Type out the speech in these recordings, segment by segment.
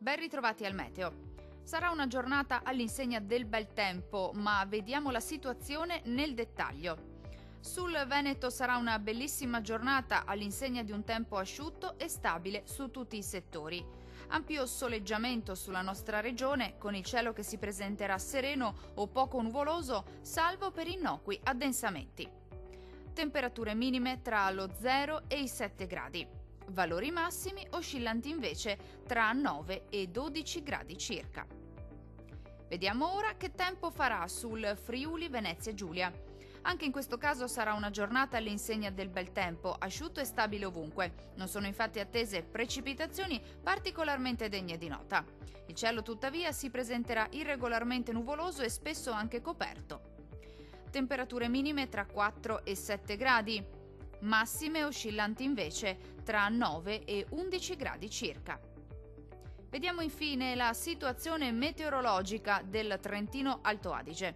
Ben ritrovati al meteo. Sarà una giornata all'insegna del bel tempo, ma vediamo la situazione nel dettaglio. Sul Veneto sarà una bellissima giornata all'insegna di un tempo asciutto e stabile su tutti i settori. Ampio soleggiamento sulla nostra regione, con il cielo che si presenterà sereno o poco nuvoloso, salvo per innocui addensamenti. Temperature minime tra lo 0 e i 7 gradi. Valori massimi oscillanti invece tra 9 e 12 gradi circa. Vediamo ora che tempo farà sul Friuli Venezia Giulia. Anche in questo caso sarà una giornata all'insegna del bel tempo, asciutto e stabile ovunque. Non sono infatti attese precipitazioni particolarmente degne di nota. Il cielo tuttavia si presenterà irregolarmente nuvoloso e spesso anche coperto. Temperature minime tra 4 e 7 gradi. Massime oscillanti invece tra 9 e 11 gradi circa. Vediamo infine la situazione meteorologica del Trentino Alto Adige.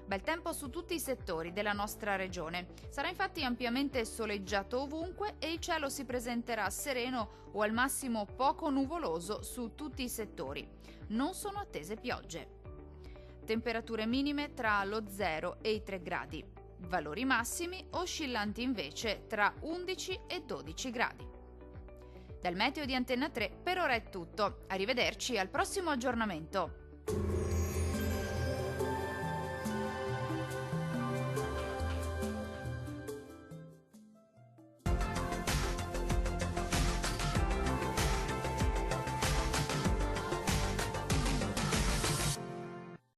Bel tempo su tutti i settori della nostra regione. Sarà infatti ampiamente soleggiato ovunque e il cielo si presenterà sereno o al massimo poco nuvoloso su tutti i settori. Non sono attese piogge. Temperature minime tra lo 0 e i 3 gradi. Valori massimi oscillanti invece tra 11 e 12 gradi. Dal meteo di Antenna 3 per ora è tutto. Arrivederci al prossimo aggiornamento.